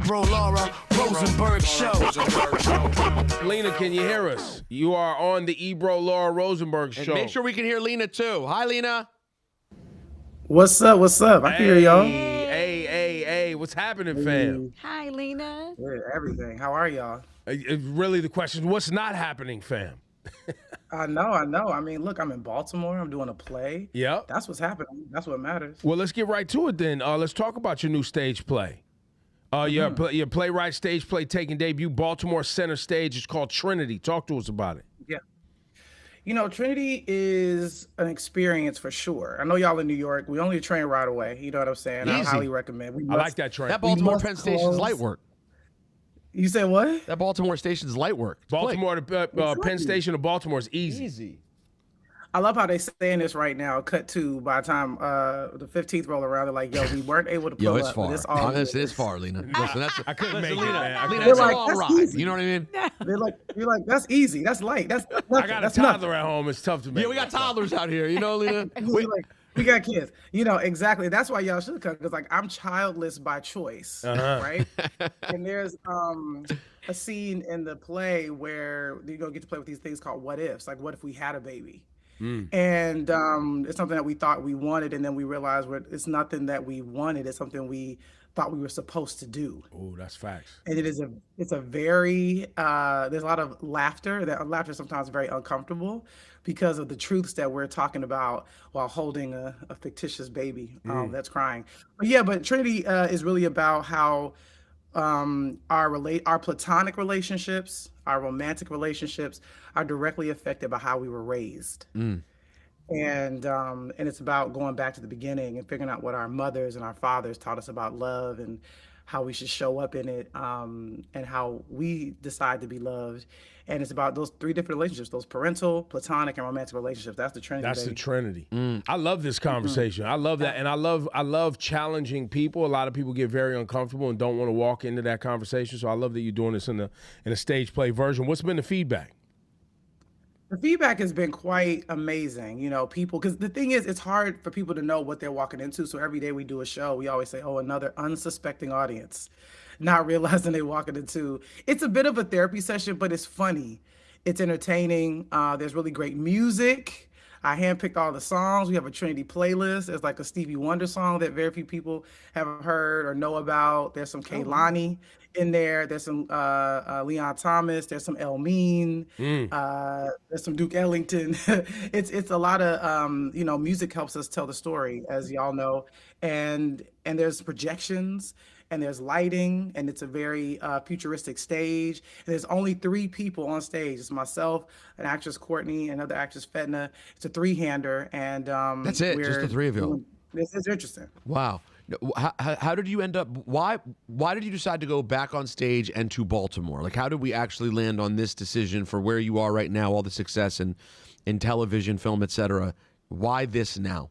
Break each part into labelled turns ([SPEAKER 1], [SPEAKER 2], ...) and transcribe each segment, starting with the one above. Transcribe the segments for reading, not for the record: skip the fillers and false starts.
[SPEAKER 1] Ebro Laura Rosenberg Show.
[SPEAKER 2] Lena, can you hear us? You are on the Ebro Laura Rosenberg Show.
[SPEAKER 3] And make sure we can hear Lena, too. Hi, Lena.
[SPEAKER 4] What's up? What's up? I can hear y'all.
[SPEAKER 2] Hey, what's happening, fam?
[SPEAKER 5] Hi, Lena.
[SPEAKER 4] Yeah, everything. How are y'all?
[SPEAKER 2] Really, the question is, what's not happening, fam?
[SPEAKER 4] I know. I mean, look, I'm in Baltimore. I'm doing a play.
[SPEAKER 2] Yep.
[SPEAKER 4] That's what's happening. That's what matters.
[SPEAKER 2] Well, let's get right to it then. Let's talk about your new stage play. Your playwright stage play taking debut, Baltimore Center Stage. It's called Trinity. Talk to us about it.
[SPEAKER 4] Yeah. You know, Trinity is an experience for sure. I know y'all in New York. We only train right away. You know what I'm saying? I highly recommend.
[SPEAKER 2] I like that train.
[SPEAKER 3] That Baltimore Penn Station's light work.
[SPEAKER 4] You said what?
[SPEAKER 3] That Baltimore Station's light work. It's
[SPEAKER 2] Baltimore to Penn Station to Baltimore is easy.
[SPEAKER 4] I love how they saying this right now. Cut to by the time the 15th roll around, they're like, "Yo, we weren't able to pull
[SPEAKER 3] it's
[SPEAKER 4] up."
[SPEAKER 3] far.
[SPEAKER 4] But it's all
[SPEAKER 3] It's far, Lena. Listen,
[SPEAKER 2] I couldn't make it, man.
[SPEAKER 3] Lena,
[SPEAKER 4] They're
[SPEAKER 3] it's
[SPEAKER 4] like,
[SPEAKER 3] a long
[SPEAKER 4] that's
[SPEAKER 3] ride.
[SPEAKER 4] easy.
[SPEAKER 3] You know what I mean?
[SPEAKER 4] You're like, that's easy. That's light. That's nothing.
[SPEAKER 2] I got a
[SPEAKER 4] that's
[SPEAKER 2] toddler
[SPEAKER 4] nothing.
[SPEAKER 2] at home. It's tough to make.
[SPEAKER 3] Yeah, we got toddlers out here. You know, Lena?
[SPEAKER 4] We got kids. You know, exactly. That's why y'all should come, because like I'm childless by choice, right? And there's a scene in the play where you get to play with these things called what ifs. Like, what if we had a baby? And it's something that we thought we wanted, and then we realized it's nothing that we wanted. It's something we thought we were supposed to do.
[SPEAKER 2] Oh, that's facts.
[SPEAKER 4] And it's a very there's a lot of laughter. That laughter is sometimes very uncomfortable because of the truths that we're talking about while holding a fictitious baby that's crying. But Trinity is really about how our platonic relationships, our romantic relationships are directly affected by how we were raised. And it's about going back to the beginning and figuring out what our mothers and our fathers taught us about love and how we should show up in it, and how we decide to be loved. And it's about those three different relationships, those parental, platonic, and romantic relationships. That's the Trinity.
[SPEAKER 2] That's
[SPEAKER 4] baby.
[SPEAKER 2] the Trinity. I love this conversation. I love that. And I love challenging people. A lot of people get very uncomfortable and don't want to walk into that conversation. So I love that you're doing this in a stage play version. What's been the feedback?
[SPEAKER 4] The feedback has been quite amazing, people, because the thing is, it's hard for people to know what they're walking into. So every day we do a show, we always say, oh, another unsuspecting audience, not realizing they're walking into. It's a bit of a therapy session, but it's funny. It's entertaining. There's really great music. I handpicked all the songs. We have a Trinity playlist. There's like a Stevie Wonder song that very few people have heard or know about. There's some Kehlani in there. There's some Leon Thomas. There's some El Mean. There's some Duke Ellington. It's a lot of music helps us tell the story, as y'all know. And there's projections. And there's lighting, and it's a very futuristic stage. And there's only 3 people on stage. It's myself, an actress, Courtney, another actress, Fetna. It's a 3-hander, and
[SPEAKER 3] that's it. Just the 3 of you.
[SPEAKER 4] This is interesting.
[SPEAKER 3] Wow. How did you end up? Why did you decide to go back on stage and to Baltimore? Like, how did we actually land on this decision for where you are right now, all the success in television, film, etc.? Why this now?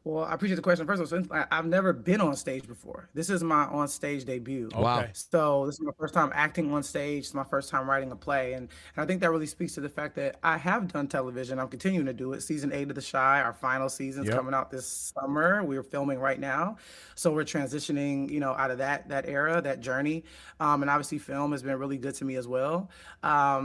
[SPEAKER 4] Well, I appreciate the question. First of all, I've never been on stage before. This is my on-stage debut.
[SPEAKER 3] Wow.
[SPEAKER 4] So this is my first time acting on stage. It's my first time writing a play. And I think that really speaks to the fact that I have done television. I'm continuing to do it. Season 8 of The Chi, our final season, is coming out this summer. We're filming right now. So we're transitioning, out of that era, that journey. And obviously film has been really good to me as well. I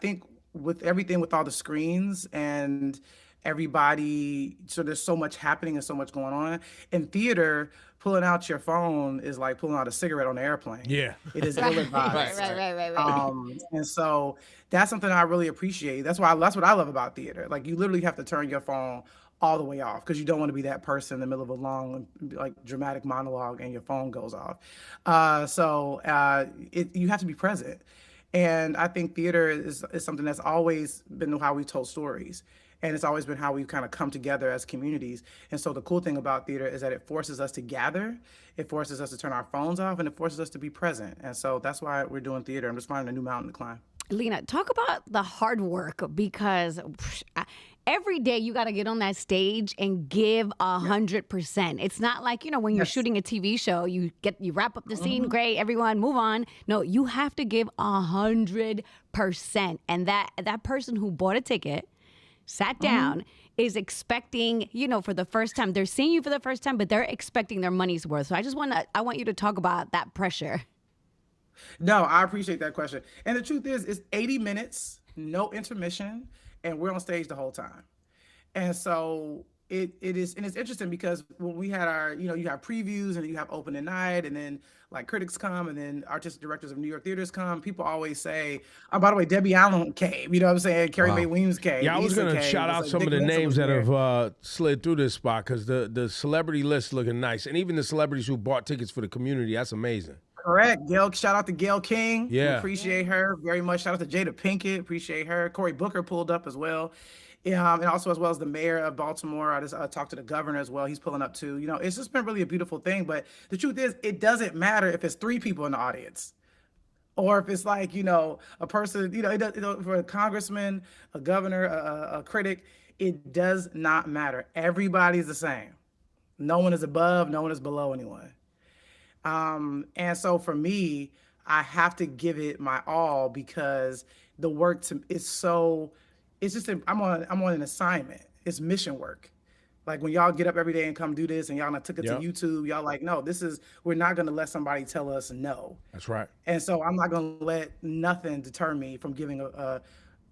[SPEAKER 4] think with everything, with all the screens and everybody, so there's so much happening and so much going on in theater. Pulling out your phone is like pulling out a cigarette on the airplane.
[SPEAKER 2] Yeah,
[SPEAKER 4] it is ill-advised.
[SPEAKER 5] Right.
[SPEAKER 4] And so that's something I really appreciate. That's what I love about theater. Like, you literally have to turn your phone all the way off because you don't want to be that person in the middle of a long, like, dramatic monologue and your phone goes off. You have to be present. And I think theater is something that's always been how we told stories. And it's always been how we've kind of come together as communities. And so the cool thing about theater is that it forces us to gather, it forces us to turn our phones off, and it forces us to be present. And so that's why we're doing theater. I'm just finding a new mountain to climb.
[SPEAKER 5] Lena, talk about the hard work, because every day you got to get on that stage and give 100%. It's not like, when you're shooting a TV show, you wrap up the scene, great, everyone move on. No, you have to give 100%. And that person who bought a ticket, sat down, is expecting, for the first time. They're seeing you for the first time, but they're expecting their money's worth. So I want you to talk about that pressure.
[SPEAKER 4] No, I appreciate that question. And the truth is, it's 80 minutes, no intermission, and we're on stage the whole time. And so it is, and it's interesting because when we had our, you have previews and you have opening night, and then like critics come, and then artistic directors of New York theaters come. People always say, oh, by the way, Debbie Allen came. You know what I'm saying? Carrie Mae Weems came.
[SPEAKER 2] Yeah, I was going to shout out some of the names that have slid through this spot, because the celebrity list looking nice, and even the celebrities who bought tickets for the community. That's amazing.
[SPEAKER 4] Correct. Gail, shout out to Gail King.
[SPEAKER 2] Yeah.
[SPEAKER 4] Appreciate her very much. Shout out to Jada Pinkett. Appreciate her. Cory Booker pulled up as well. And also as well as the mayor of Baltimore. I just talked to the governor as well. He's pulling up too. It's just been really a beautiful thing. But the truth is, it doesn't matter if it's 3 people in the audience, or if it's like, a person, for a congressman, a governor, a critic, it does not matter. Everybody's the same. No one is above, no one is below anyone. And so for me, I have to give it my all, because the work is so, it's just, I'm on an assignment. It's mission work. Like when y'all get up every day and come do this, and y'all took it to YouTube, y'all like, no, we're not going to let somebody tell us no.
[SPEAKER 2] That's right.
[SPEAKER 4] And so I'm not going to let nothing deter me from giving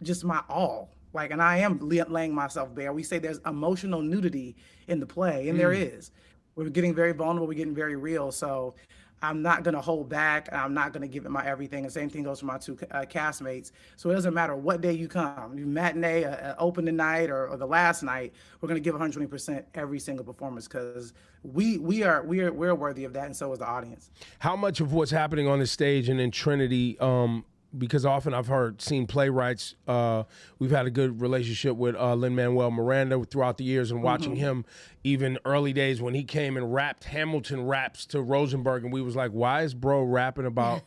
[SPEAKER 4] just my all. Like, and I am laying myself bare. We say there's emotional nudity in the play, and there is. We're getting very vulnerable. We're getting very real. So I'm not going to hold back. I'm not going to give it my everything. And same thing goes for my 2 castmates. So it doesn't matter what day you come, matinee, opening night, or the last night, we're going to give 120% every single performance, because we're worthy of that, and so is the audience.
[SPEAKER 2] How much of what's happening on the stage and in Trinity, because often I've seen playwrights, we've had a good relationship with Lin-Manuel Miranda throughout the years, and watching him even early days when he came and rapped Hamilton raps to Rosenberg, and we was like, why is bro rapping about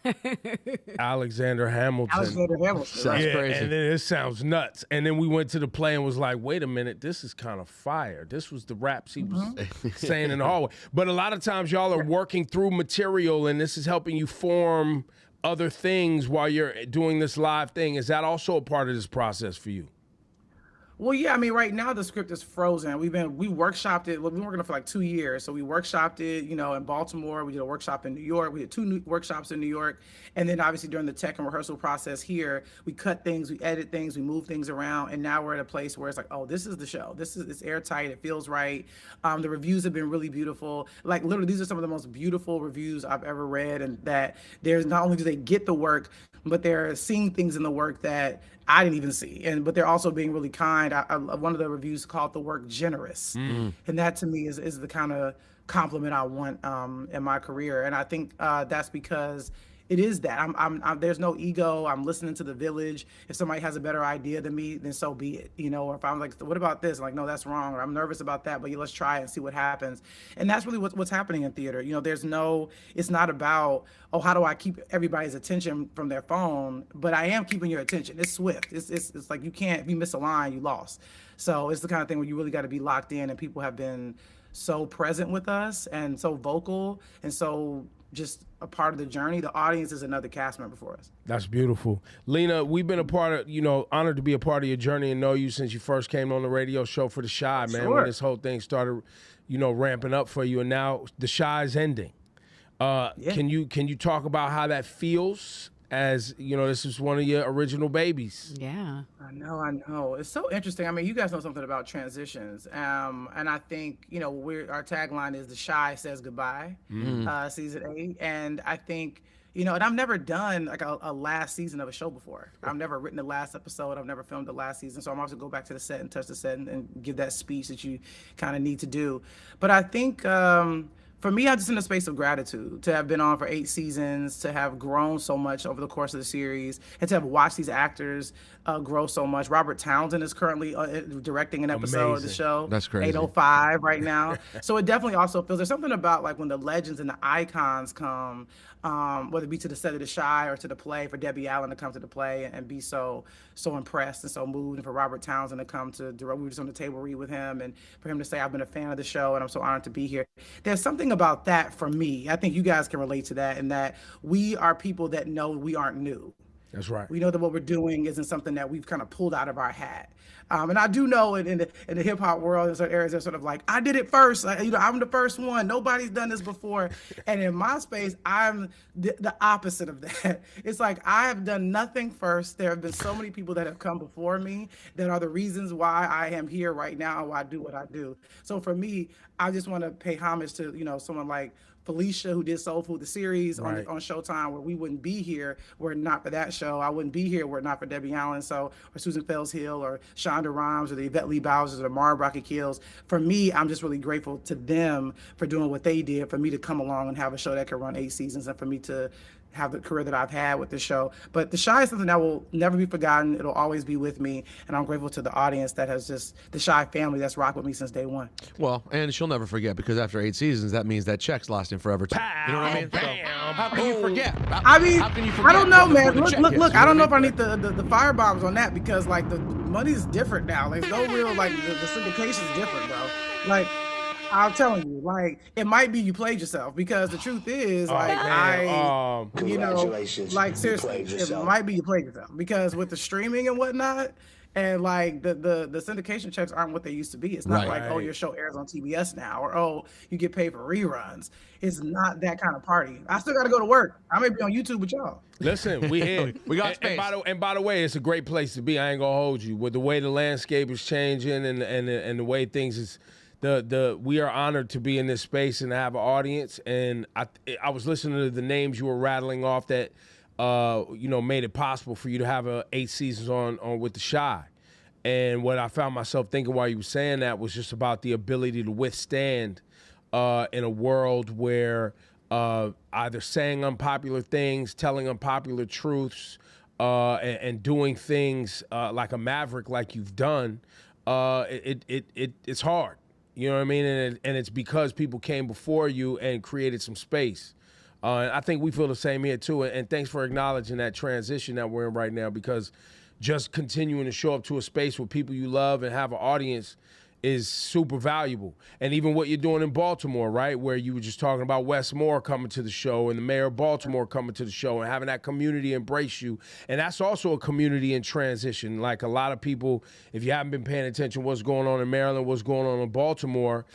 [SPEAKER 2] Alexander Hamilton?
[SPEAKER 4] Alexander Hamilton.
[SPEAKER 3] Sounds crazy.
[SPEAKER 2] And then it sounds nuts. And then we went to the play and was like, wait a minute, this is kind of fire. This was the raps he was saying in the hallway. But a lot of times y'all are working through material, and this is helping you form other things while you're doing this live thing. Is that also a part of this process for you?
[SPEAKER 4] Well, yeah, I mean, right now the script is frozen. We workshopped it. We've been working for like 2 years. So we workshopped it, in Baltimore. We did a workshop in New York. We did 2 new workshops in New York. And then obviously during the tech and rehearsal process here, we cut things, we edit things, we move things around. And now we're at a place where it's like, oh, this is the show. It's airtight. It feels right. The reviews have been really beautiful. Like literally, these are some of the most beautiful reviews I've ever read. And that there's not only do they get the work, but they're seeing things in the work that I didn't even see. But they're also being really kind. One of the reviews called the work generous. And that to me is the kind of compliment I want in my career. And I think that's because it is that. I'm there's no ego. I'm listening to the village. If somebody has a better idea than me, then so be it. Or if I'm like, what about this? I'm like, no, that's wrong. Or I'm nervous about that, but let's try it and see what happens. And that's really what's happening in theater. It's not about, oh, how do I keep everybody's attention from their phone? But I am keeping your attention. It's swift. It's like you can't, if you miss a line, you lost. So it's the kind of thing where you really got to be locked in, and people have been so present with us and so vocal and so just a part of the journey. The audience is another cast member for us.
[SPEAKER 2] That's beautiful. Lena, we've been a part of, honored to be a part of your journey and know you since you first came on the radio show for The Chi, man,
[SPEAKER 4] Sure.
[SPEAKER 2] when this whole thing started, ramping up for you. And now The Chi is ending.
[SPEAKER 4] Yeah.
[SPEAKER 2] Can you talk about how that feels, as, this is one of your original babies?
[SPEAKER 5] Yeah.
[SPEAKER 4] I know. It's so interesting. I mean, you guys know something about transitions. And I think, our tagline is The Chi Says Goodbye, season 8. And I think, and I've never done like a last season of a show before. I've never written the last episode. I've never filmed the last season. So I'm also go back to the set and touch the set and give that speech that you kind of need to do. But I think, for me, I'm just in a space of gratitude to have been on for 8 seasons, to have grown so much over the course of the series, and to have watched these actors grow so much. Robert Townsend is currently directing an episode of the show.
[SPEAKER 3] That's crazy.
[SPEAKER 4] 805 right now. So it definitely also feels, there's something about like when the legends and the icons come, whether it be to the set of The Chi or to the play, for Debbie Allen to come to the play and be so impressed and so moved, and for Robert Townsend to come to direct. We were just on the table read with him, and for him to say, I've been a fan of the show and I'm so honored to be here. There's something about that for me. I think you guys can relate to that, and that we are people that know we aren't new.
[SPEAKER 2] That's right.
[SPEAKER 4] We know that what we're doing isn't something that we've kind of pulled out of our hat. And I do know in the hip hop world, in certain areas, they're sort of like, I did it first. I'm the first one. Nobody's done this before. And in my space, I'm the opposite of that. It's like, I have done nothing first. There have been so many people that have come before me that are the reasons why I am here right now and why I do what I do. So for me, I just want to pay homage to, someone like Felicia, who did Soul Food, the series on Showtime, where we wouldn't be here were it not for that show. I wouldn't be here were it not for Debbie Allen, or Susan Fels Hill, or Shonda Rhimes, or the Yvette Lee Bowers, or Mara Brockett Keels. For me, I'm just really grateful to them for doing what they did, for me to come along and have a show that could run 8 seasons, and for me to have the career that I've had with the show. But The Chi is something that will never be forgotten. It'll always be with me. And I'm grateful to the audience that has the Chi family that's rocked with me since day one.
[SPEAKER 3] Well, and she'll never forget, because after 8 seasons, that means that check's lasting forever too. You know what I mean? So, how can you forget? How can you forget?
[SPEAKER 4] I don't know, man. Look, I don't know if I need the fire bombs on that, because like the money's different now. Like no real, like the syndication's different, bro. Like, I'm telling you, like, it might be you played yourself, because the truth is, like, like, seriously, it might be you played yourself, because with the streaming and whatnot, and like the syndication checks aren't what they used to be. It's not like, oh, your show airs on TBS now, or oh, you get paid for reruns. It's not that kind of party. I still got to go to work. I may be on YouTube with y'all.
[SPEAKER 2] Listen, we here.
[SPEAKER 3] We got space.
[SPEAKER 2] And by the way, it's a great place to be. I ain't gonna hold you. With the way the landscape is changing and the way things is. We are honored to be in this space and to have an audience. And I was listening to the names you were rattling off that made it possible for you to have 8 seasons on with the Chi. And what I found myself thinking while you were saying that was just about the ability to withstand in a world where either saying unpopular things, telling unpopular truths, and doing things like a maverick like you've done. It's hard. You know what I mean? And it's because people came before you and created some space. And I think we feel the same here, too. And thanks for acknowledging that transition that we're in right now, because just continuing to show up to a space with people you love and have an audience is super valuable. And even what you're doing in Baltimore, right, where you were just talking about Wes Moore coming to the show and the mayor of Baltimore coming to the show and having that community embrace you. And that's also a community in transition. Like a lot of people, if you haven't been paying attention to what's going on in Maryland, what's going on in Baltimore,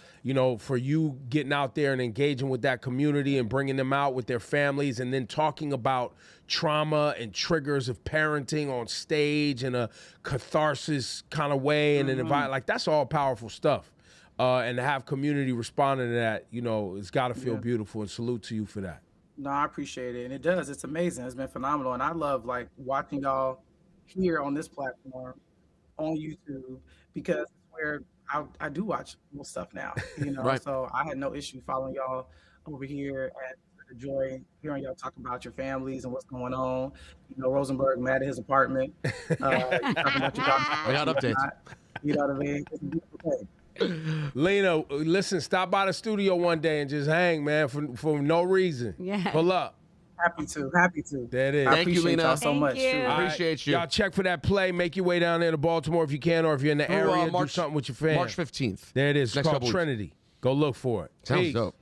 [SPEAKER 2] for you getting out there and engaging with that community and bringing them out with their families and then talking about trauma and triggers of parenting on stage in a catharsis kind of way and an environment, like that's all powerful stuff. And to have community responding to that, it's got to feel beautiful, and salute to you for that.
[SPEAKER 4] No, I appreciate it. And it does. It's amazing. It's been phenomenal. And I love like watching y'all here on this platform on YouTube, because it's where I do watch more stuff now,
[SPEAKER 3] Right.
[SPEAKER 4] So I had no issue following y'all over here and enjoy hearing y'all talk about your families and what's going on. Rosenberg mad at his apartment. You're talking about your doctor.
[SPEAKER 3] I got updates.
[SPEAKER 4] You know what I mean? It's a beautiful thing.
[SPEAKER 2] Lena, listen, stop by the studio one day and just hang, man, for no reason.
[SPEAKER 5] Yeah.
[SPEAKER 2] Pull up.
[SPEAKER 4] Happy to.
[SPEAKER 2] There it is.
[SPEAKER 4] I
[SPEAKER 3] Thank you,
[SPEAKER 4] appreciate
[SPEAKER 3] Lena.
[SPEAKER 4] y'all so much.
[SPEAKER 5] you.
[SPEAKER 4] Sure.
[SPEAKER 2] All right,
[SPEAKER 3] Appreciate you.
[SPEAKER 2] Y'all check for that play. Make your way down there to Baltimore if you can, or if you're in the area, do something with your fans.
[SPEAKER 3] March 15th.
[SPEAKER 2] There it is. It's
[SPEAKER 3] Next
[SPEAKER 2] called
[SPEAKER 3] couple weeks.
[SPEAKER 2] Trinity. Go look for it.
[SPEAKER 3] Sounds
[SPEAKER 2] Peace.
[SPEAKER 3] dope.